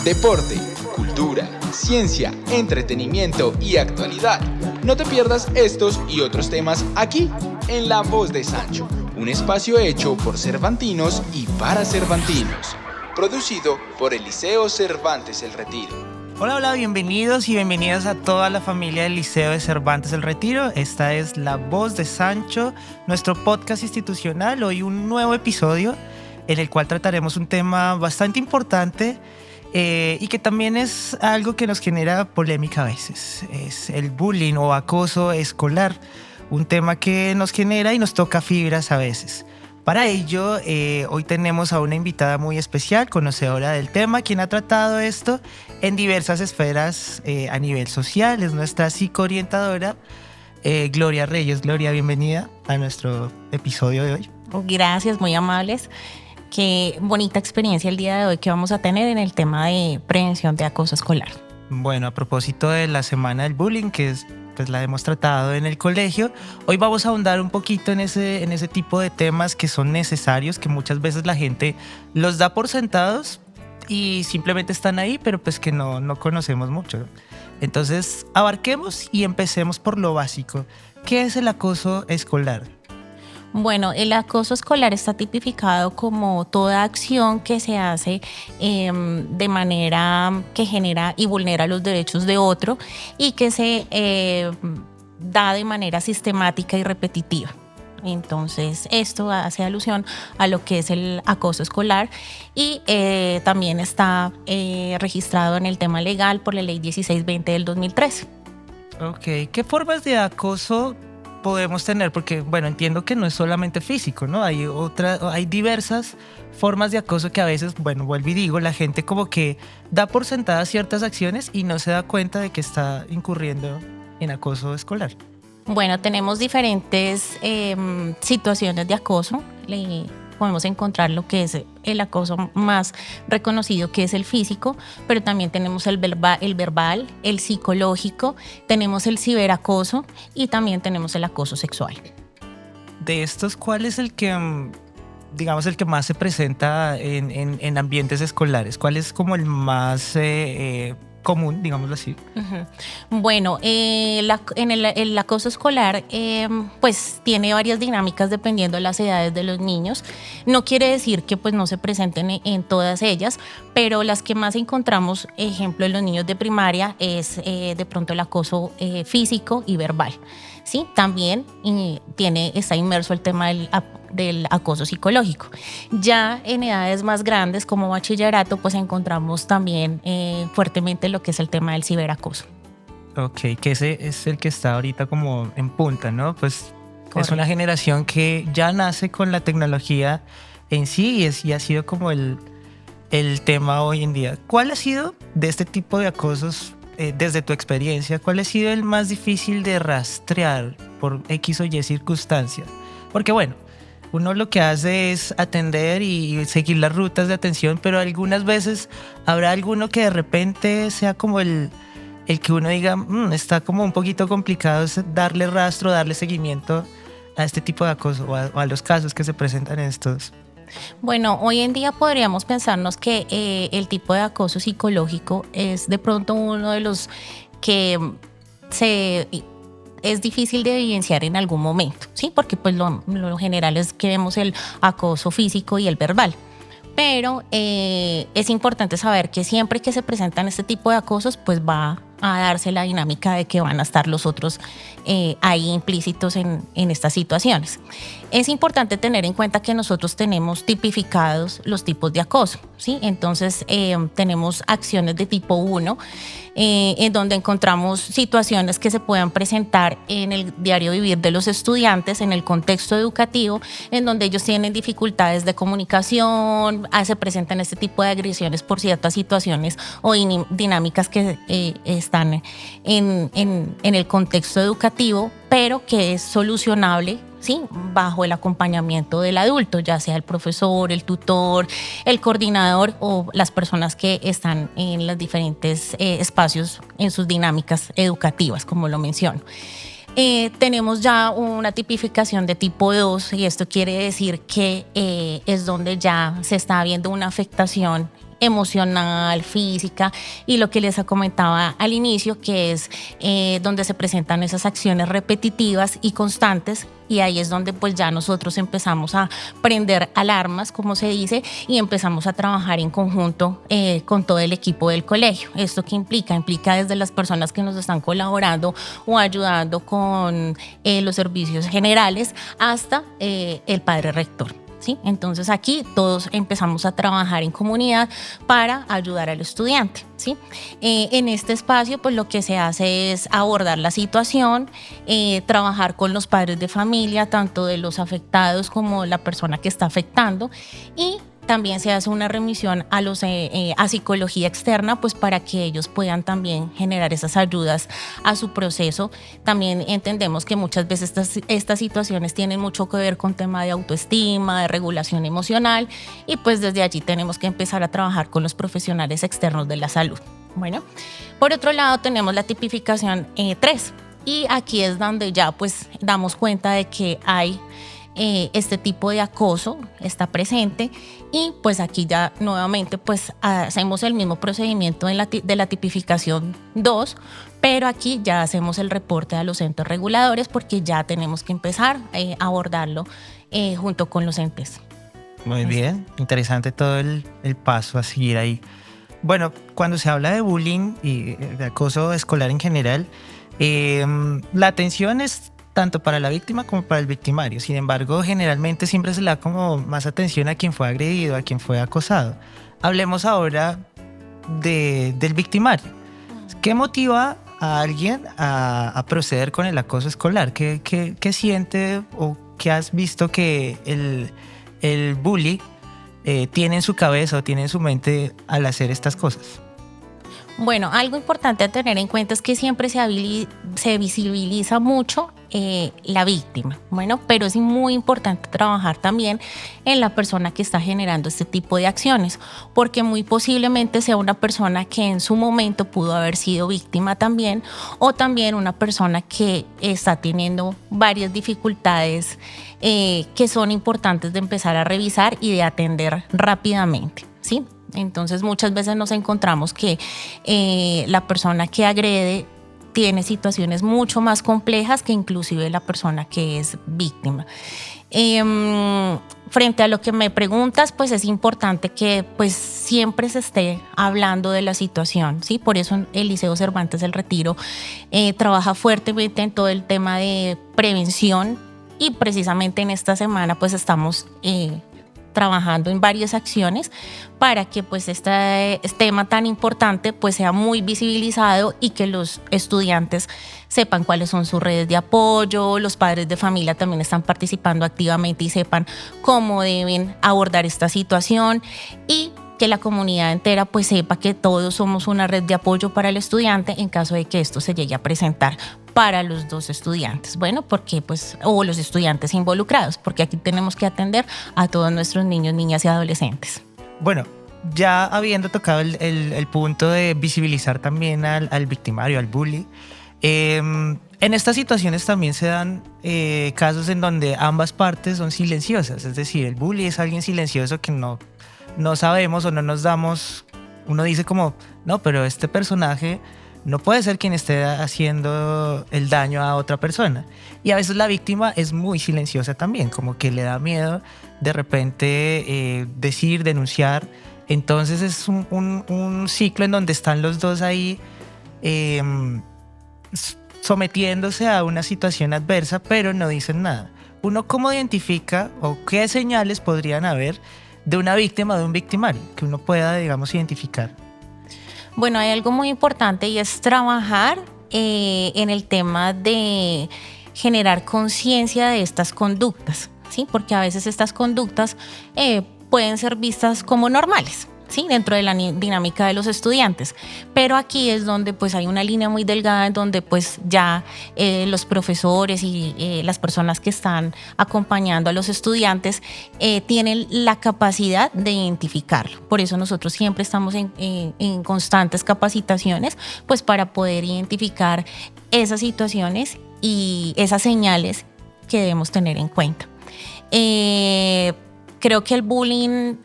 Deporte, cultura, ciencia, entretenimiento y actualidad. No te pierdas estos y otros temas aquí, en La Voz de Sancho, un espacio hecho por cervantinos y para cervantinos. Producido por el Liceo Cervantes El Retiro. Hola, bienvenidos y bienvenidas a toda la familia del Liceo de Cervantes El Retiro. Esta es La Voz de Sancho, nuestro podcast institucional. Hoy un nuevo episodio en el cual trataremos un tema bastante importante y que también es algo que nos genera polémica a veces. Es el bullying o acoso escolar, un tema que nos genera y nos toca fibras a veces. Para ello, hoy tenemos a una invitada muy especial, conocedora del tema, quien ha tratado esto en diversas esferas a nivel social. Es nuestra psicoorientadora, Gloria Reyes. Gloria, bienvenida a nuestro episodio de hoy. Gracias, muy amables. Qué bonita experiencia el día de hoy que vamos a tener en el tema de prevención de acoso escolar. Bueno, a propósito de la semana del bullying, que es, pues la hemos tratado en el colegio, hoy vamos a ahondar un poquito en ese tipo de temas que son necesarios, que muchas veces la gente los da por sentados y simplemente están ahí, pero pues que no conocemos mucho. Entonces, abarquemos y empecemos por lo básico. ¿Qué es el acoso escolar? Bueno, el acoso escolar está tipificado como toda acción que se hace de manera que genera y vulnera los derechos de otro y que se da de manera sistemática y repetitiva. Entonces, esto hace alusión a lo que es el acoso escolar y también está registrado en el tema legal por la Ley 1620 del 2013. Ok, ¿qué formas de acoso podemos tener? Porque, bueno, entiendo que no es solamente físico, ¿no? Hay diversas formas de acoso que a veces, bueno, vuelvo y digo, la gente como que da por sentadas ciertas acciones y no se da cuenta de que está incurriendo en acoso escolar. Bueno, tenemos diferentes situaciones de acoso. Podemos encontrar lo que es el acoso más reconocido, que es el físico, pero también tenemos el verbal, el psicológico, tenemos el ciberacoso y también tenemos el acoso sexual. De estos, ¿cuál es el que, digamos, el que más se presenta en ambientes escolares? ¿Cuál es como el más común, digámoslo así? Bueno, el acoso escolar pues tiene varias dinámicas dependiendo de las edades de los niños. No quiere decir que pues no se presenten en todas ellas, pero las que más encontramos, ejemplo, en los niños de primaria es de pronto el acoso físico y verbal. ¿Sí? También está inmerso el tema del acoso psicológico. Ya en edades más grandes como bachillerato, pues encontramos también fuertemente lo que es el tema del ciberacoso. Ok, que ese es el que está ahorita como en punta, ¿no? Pues correcto. Es una generación que ya nace con la tecnología en sí y ha sido como el tema hoy en día. ¿Cuál ha sido de este tipo de acosos, desde tu experiencia, cuál ha sido el más difícil de rastrear por X o Y circunstancia? Porque bueno, uno lo que hace es atender y seguir las rutas de atención, pero algunas veces habrá alguno que de repente sea como el que uno diga, está como un poquito complicado darle rastro, darle seguimiento a este tipo de acoso o a los casos que se presentan en estos. Bueno, hoy en día podríamos pensarnos que el tipo de acoso psicológico es de pronto uno de los que es difícil de evidenciar en algún momento, ¿sí? Porque pues lo general es que vemos el acoso físico y el verbal. Pero es importante saber que siempre que se presentan este tipo de acosos, pues va a darse la dinámica de que van a estar los otros ahí implícitos en estas situaciones. Es importante tener en cuenta que nosotros tenemos tipificados los tipos de acoso, ¿sí? Entonces tenemos acciones de tipo 1, en donde encontramos situaciones que se puedan presentar en el diario vivir de los estudiantes, en el contexto educativo, en donde ellos tienen dificultades de comunicación, se presentan este tipo de agresiones por ciertas situaciones o dinámicas que están en el contexto educativo, pero que es solucionable, ¿sí? Bajo el acompañamiento del adulto, ya sea el profesor, el tutor, el coordinador o las personas que están en los diferentes espacios en sus dinámicas educativas, como lo menciono. Tenemos ya una tipificación de tipo 2 y esto quiere decir que es donde ya se está viendo una afectación emocional, física, y lo que les comentaba al inicio, que es donde se presentan esas acciones repetitivas y constantes, y ahí es donde pues ya nosotros empezamos a prender alarmas, como se dice, y empezamos a trabajar en conjunto con todo el equipo del colegio. ¿Esto qué implica? Implica desde las personas que nos están colaborando o ayudando con los servicios generales hasta el padre rector. ¿Sí? Entonces aquí todos empezamos a trabajar en comunidad para ayudar al estudiante, ¿sí? En este espacio pues lo que se hace es abordar la situación, trabajar con los padres de familia, tanto de los afectados como la persona que está afectando, y también se hace una remisión a psicología externa, pues para que ellos puedan también generar esas ayudas a su proceso. También entendemos que muchas veces estas situaciones tienen mucho que ver con tema de autoestima, de regulación emocional, y pues desde allí tenemos que empezar a trabajar con los profesionales externos de la salud. Bueno, por otro lado tenemos la tipificación 3, y aquí es donde ya pues damos cuenta de que hay este tipo de acoso está presente, y pues aquí ya nuevamente pues hacemos el mismo procedimiento de la tipificación 2, pero aquí ya hacemos el reporte a los entes reguladores porque ya tenemos que empezar a abordarlo junto con los entes. Muy bien, interesante todo el paso a seguir ahí. Bueno, cuando se habla de bullying y de acoso escolar en general, la atención es tanto para la víctima como para el victimario. Sin embargo, generalmente siempre se le da como más atención a quien fue agredido, a quien fue acosado. Hablemos ahora del victimario. ¿Qué motiva a alguien a proceder con el acoso escolar? ¿Qué siente o qué has visto que el bully tiene en su cabeza o tiene en su mente al hacer estas cosas? Bueno, algo importante a tener en cuenta es que siempre se visibiliza mucho la víctima. Bueno, pero es muy importante trabajar también en la persona que está generando este tipo de acciones, porque muy posiblemente sea una persona que en su momento pudo haber sido víctima también, o también una persona que está teniendo varias dificultades que son importantes de empezar a revisar y de atender rápidamente, ¿sí? Entonces muchas veces nos encontramos que la persona que agrede tiene situaciones mucho más complejas que inclusive la persona que es víctima. Frente a lo que me preguntas, pues es importante que pues siempre se esté hablando de la situación, ¿sí? Por eso el Liceo Cervantes del Retiro trabaja fuertemente en todo el tema de prevención, y precisamente en esta semana pues estamos trabajando en varias acciones para que pues este tema tan importante pues sea muy visibilizado y que los estudiantes sepan cuáles son sus redes de apoyo, los padres de familia también están participando activamente y sepan cómo deben abordar esta situación, y que la comunidad entera pues sepa que todos somos una red de apoyo para el estudiante en caso de que esto se llegue a presentar para los dos estudiantes. Bueno, porque pues, o los estudiantes involucrados, porque aquí tenemos que atender a todos nuestros niños, niñas y adolescentes. Bueno, ya habiendo tocado el punto de visibilizar también al victimario, al bully, en estas situaciones también se dan casos en donde ambas partes son silenciosas, es decir, el bully es alguien silencioso que no sabemos o no nos damos, uno dice como, no, pero este personaje no puede ser quien esté haciendo el daño a otra persona. Y a veces la víctima es muy silenciosa también, como que le da miedo de repente decir, denunciar. Entonces es un ciclo en donde están los dos ahí sometiéndose a una situación adversa, pero no dicen nada. ¿Uno cómo identifica o qué señales podrían haber de una víctima o de un victimario que uno pueda, digamos, identificar? Bueno, hay algo muy importante y es trabajar en el tema de generar conciencia de estas conductas, ¿sí? Porque a veces estas conductas pueden ser vistas como normales, ¿sí? Dentro de la dinámica de los estudiantes, pero aquí es donde pues hay una línea muy delgada en donde pues ya los profesores y las personas que están acompañando a los estudiantes tienen la capacidad de identificarlo. Por eso nosotros siempre estamos en constantes capacitaciones pues para poder identificar esas situaciones y esas señales que debemos tener en cuenta. Creo que el bullying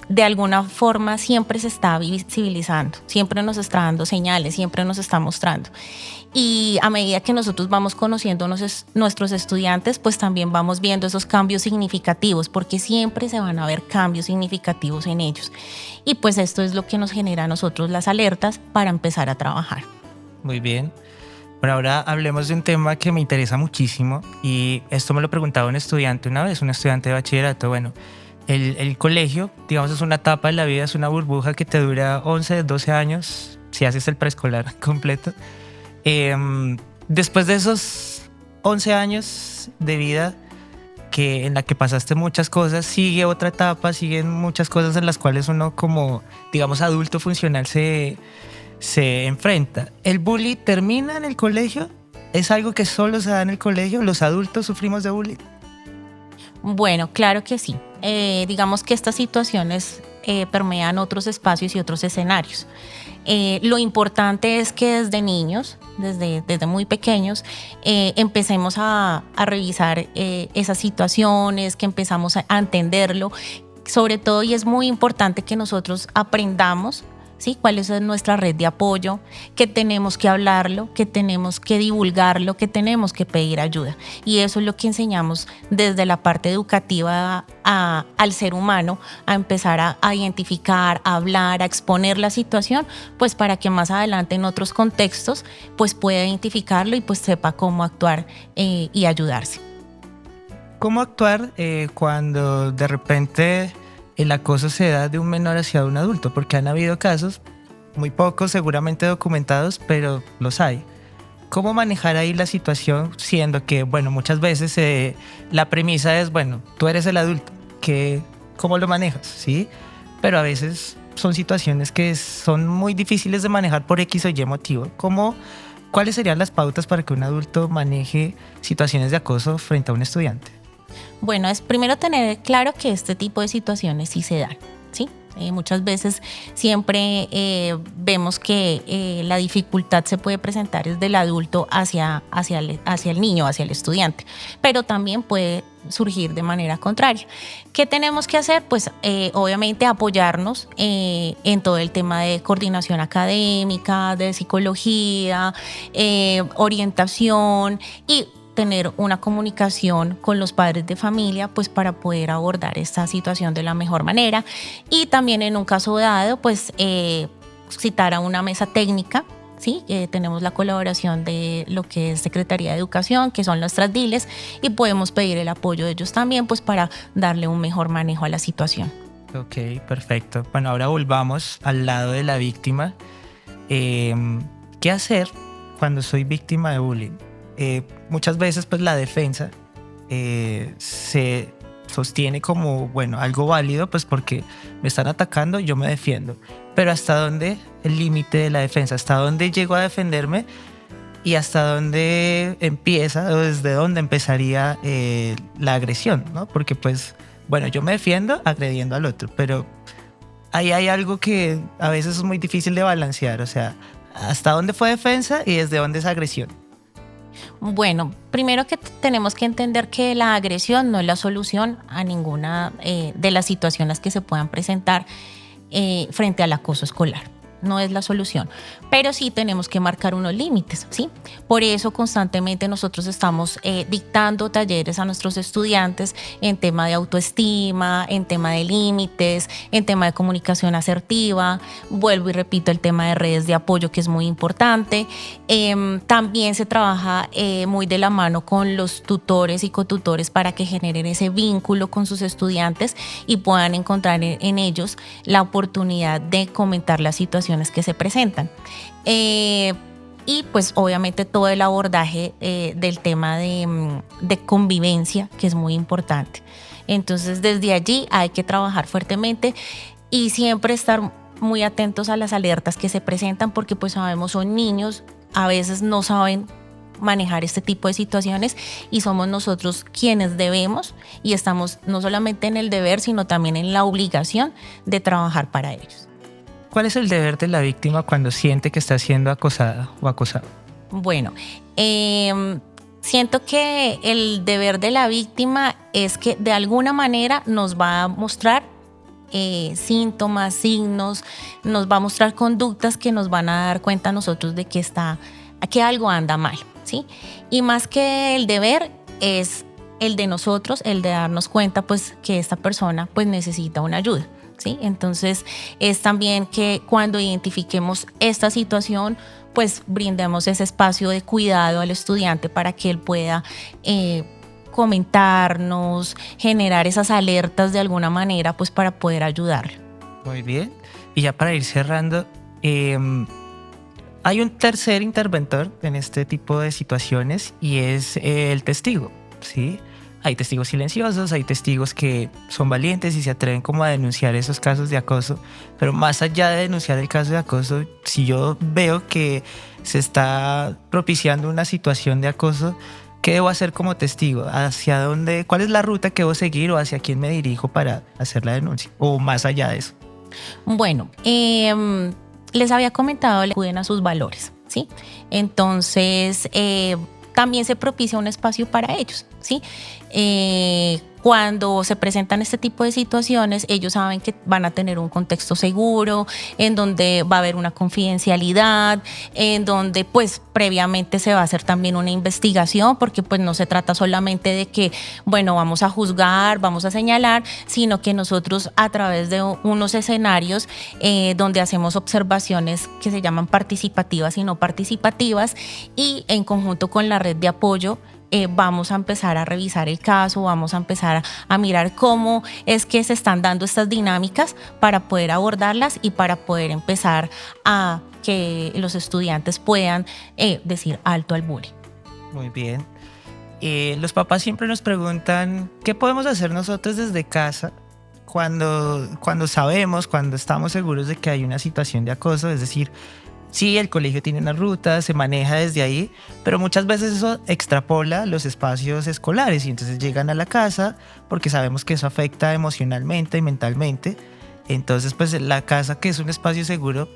de alguna forma siempre se está visibilizando, siempre nos está dando señales, siempre nos está mostrando. Y a medida que nosotros vamos conociendo nuestros estudiantes, pues también vamos viendo esos cambios significativos, porque siempre se van a ver cambios significativos en ellos. Y pues esto es lo que nos genera a nosotros las alertas para empezar a trabajar. Muy bien. Por ahora hablemos de un tema que me interesa muchísimo, y esto me lo preguntaba un estudiante una vez, un estudiante de bachillerato. Bueno, el colegio, digamos, es una etapa de la vida, es una burbuja que te dura 11, 12 años, si haces el preescolar completo. Después de esos 11 años de vida en la que pasaste muchas cosas, sigue otra etapa, siguen muchas cosas en las cuales uno como, digamos, adulto funcional se enfrenta. ¿El bullying termina en el colegio? ¿Es algo que solo se da en el colegio? ¿Los adultos sufrimos de bullying? Bueno, claro que sí. Digamos que estas situaciones permean otros espacios y otros escenarios. Lo importante es que desde niños, desde muy pequeños, empecemos a revisar esas situaciones, que empezamos a entenderlo. Sobre todo, y es muy importante que nosotros aprendamos, ¿sí?, cuál es nuestra red de apoyo, que tenemos que hablarlo, que tenemos que divulgarlo, que tenemos que pedir ayuda. Y eso es lo que enseñamos desde la parte educativa al ser humano, a empezar a identificar, a hablar, a exponer la situación, pues para que más adelante en otros contextos pues pueda identificarlo y pues sepa cómo actuar y ayudarse. ¿Cómo actuar cuando de repente el acoso se da de un menor hacia un adulto? Porque han habido casos, muy pocos seguramente documentados, pero los hay. ¿Cómo manejar ahí la situación, siendo que, bueno, muchas veces la premisa es, bueno, tú eres el adulto, ¿cómo lo manejas? ¿Sí? Pero a veces son situaciones que son muy difíciles de manejar por X o Y motivo. ¿Cuáles serían las pautas para que un adulto maneje situaciones de acoso frente a un estudiante? Bueno, es primero tener claro que este tipo de situaciones sí se dan, ¿sí? Muchas veces siempre vemos que la dificultad se puede presentar desde el adulto hacia el niño, hacia el estudiante, pero también puede surgir de manera contraria. ¿Qué tenemos que hacer? Pues obviamente apoyarnos en todo el tema de coordinación académica, de psicología, orientación y tener una comunicación con los padres de familia, pues para poder abordar esta situación de la mejor manera. Y también en un caso dado, pues citar a una mesa técnica, ¿sí? Tenemos la colaboración de lo que es Secretaría de Educación, que son nuestras diles, y podemos pedir el apoyo de ellos también, pues para darle un mejor manejo a la situación. Ok, perfecto. Bueno, ahora volvamos al lado de la víctima. ¿Qué hacer cuando soy víctima de bullying? Muchas veces pues la defensa se sostiene como, bueno, algo válido, pues porque me están atacando, yo me defiendo. Pero ¿hasta dónde el límite de la defensa? ¿Hasta dónde llego a defenderme? Y hasta dónde empieza, o desde dónde empezaría la agresión, ¿no? Porque pues, bueno, yo me defiendo agrediendo al otro, pero ahí hay algo que a veces es muy difícil de balancear. O sea, ¿hasta dónde fue defensa y desde dónde es agresión? Bueno, primero que tenemos que entender que la agresión no es la solución a ninguna de las situaciones que se puedan presentar frente al acoso escolar. No es la solución, pero sí tenemos que marcar unos límites, ¿sí? Por eso constantemente nosotros estamos dictando talleres a nuestros estudiantes en tema de autoestima, en tema de límites, en tema de comunicación asertiva. Vuelvo y repito el tema de redes de apoyo, que es muy importante. También se trabaja muy de la mano con los tutores y cotutores para que generen ese vínculo con sus estudiantes y puedan encontrar en ellos la oportunidad de comentar la situación que se presentan. Y pues obviamente todo el abordaje del tema de convivencia, que es muy importante. Entonces desde allí hay que trabajar fuertemente y siempre estar muy atentos a las alertas que se presentan, porque pues sabemos, son niños, a veces no saben manejar este tipo de situaciones y somos nosotros quienes debemos y estamos no solamente en el deber, sino también en la obligación de trabajar para ellos. ¿Cuál es el deber de la víctima cuando siente que está siendo acosada o acosado? Bueno, siento que el deber de la víctima es que de alguna manera nos va a mostrar síntomas, signos, nos va a mostrar conductas que nos van a dar cuenta a nosotros de que algo anda mal, ¿sí? Y más que el deber es el de nosotros, el de darnos cuenta pues que esta persona pues necesita una ayuda, ¿sí? Entonces es también que cuando identifiquemos esta situación pues brindemos ese espacio de cuidado al estudiante para que él pueda comentarnos, generar esas alertas de alguna manera pues para poder ayudarlo. Muy bien. Y ya para ir cerrando, hay un tercer interventor en este tipo de situaciones y es el testigo, ¿sí? Hay testigos silenciosos, hay testigos que son valientes y se atreven como a denunciar esos casos de acoso, pero más allá de denunciar el caso de acoso, si yo veo que se está propiciando una situación de acoso, ¿qué debo hacer como testigo? ¿Hacia dónde? ¿Cuál es la ruta que debo seguir o hacia quién me dirijo para hacer la denuncia? O más allá de eso. Bueno, les había comentado, le acuden a sus valores, ¿sí? Entonces, también se propicia un espacio para ellos, ¿sí? Cuando se presentan este tipo de situaciones, ellos saben que van a tener un contexto seguro, en donde va a haber una confidencialidad, en donde pues previamente se va a hacer también una investigación, porque pues no se trata solamente de que, bueno, vamos a juzgar, vamos a señalar, sino que nosotros a través de unos escenarios donde hacemos observaciones que se llaman participativas y no participativas, y en conjunto con la red de apoyo, vamos a empezar a revisar el caso, vamos a empezar a mirar cómo es que se están dando estas dinámicas para poder abordarlas y para poder empezar a que los estudiantes puedan decir alto al bullying. Muy bien. Los papás siempre nos preguntan ¿qué podemos hacer nosotros desde casa cuando sabemos, cuando estamos seguros de que hay una situación de acoso? Es decir, sí, el colegio tiene una ruta, se maneja desde ahí, pero muchas veces eso extrapola los espacios escolares y entonces llegan a la casa porque sabemos que eso afecta emocionalmente y mentalmente. Entonces, pues la casa, que es un espacio seguro,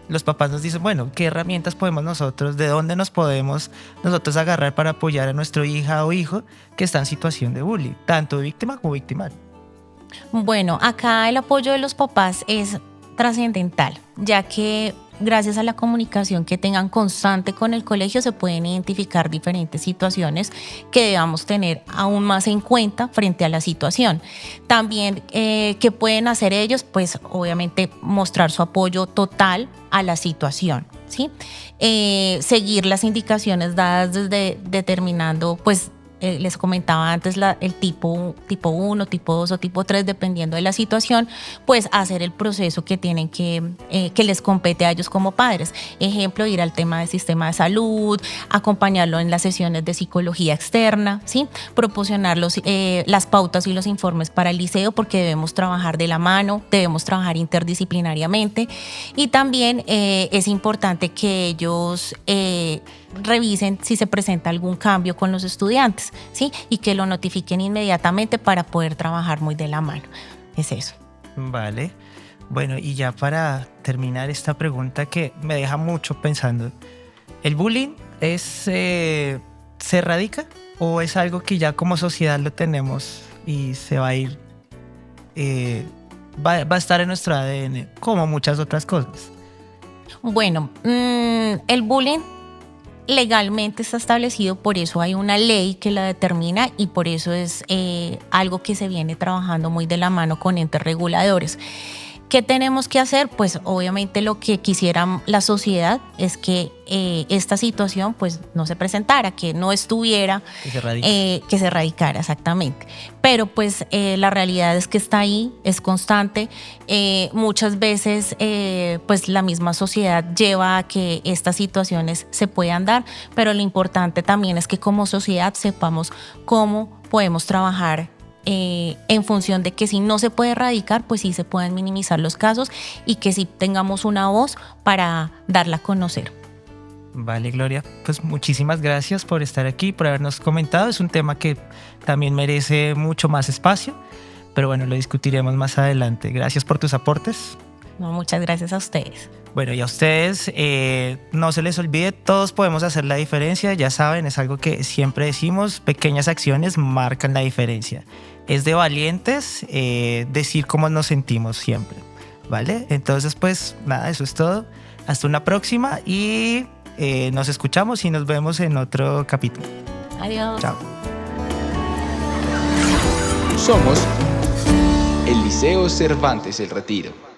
los papás nos dicen, bueno, ¿qué herramientas podemos nosotros, de dónde nos podemos nosotros agarrar para apoyar a nuestra hija o hijo que está en situación de bullying, tanto víctima como victimario? Bueno, acá el apoyo de los papás es trascendental, ya que gracias a la comunicación que tengan constante con el colegio se pueden identificar diferentes situaciones que debamos tener aún más en cuenta frente a la situación. También, ¿qué pueden hacer ellos? Pues obviamente mostrar su apoyo total a la situación, ¿sí? Seguir las indicaciones dadas desde determinando, pues, les comentaba antes el tipo 1, tipo 2 o tipo 3, dependiendo de la situación, pues hacer el proceso que tienen que les compete a ellos como padres. Ejemplo, ir al tema del sistema de salud, acompañarlo en las sesiones de psicología externa, ¿sí? Proporcionar las pautas y los informes para el liceo, porque debemos trabajar de la mano, debemos trabajar interdisciplinariamente, y también es importante que ellos revisen si se presenta algún cambio con los estudiantes, ¿sí? Y que lo notifiquen inmediatamente para poder trabajar muy de la mano. Es eso. Vale. Bueno, y ya para terminar esta pregunta que me deja mucho pensando, ¿el bullying se erradica o es algo que ya como sociedad lo tenemos y se va a ir, va a estar en nuestro ADN como muchas otras cosas? Bueno, el bullying legalmente está establecido, por eso hay una ley que la determina y por eso es algo que se viene trabajando muy de la mano con entes reguladores. ¿Qué tenemos que hacer? Pues obviamente lo que quisiera la sociedad es que esta situación pues no se presentara, que no estuviera, que se erradicara, exactamente. Pero pues la realidad es que está ahí, es constante. Muchas veces pues la misma sociedad lleva a que estas situaciones se puedan dar, pero lo importante también es que como sociedad sepamos cómo podemos trabajar en función de que si no se puede erradicar, pues sí se pueden minimizar los casos y que sí tengamos una voz para darla a conocer. Vale, Gloria, pues muchísimas gracias por estar aquí, por habernos comentado. Es un tema que también merece mucho más espacio, pero bueno, lo discutiremos más adelante. Gracias por tus aportes. No, muchas gracias a ustedes. Bueno, y a ustedes no se les olvide, todos podemos hacer la diferencia, ya saben, es algo que siempre decimos, pequeñas acciones marcan la diferencia. Es de valientes decir cómo nos sentimos siempre, ¿vale? Entonces, pues nada, eso es todo. Hasta una próxima y nos escuchamos y nos vemos en otro capítulo. Adiós. Chao. Somos el Liceo Cervantes El Retiro.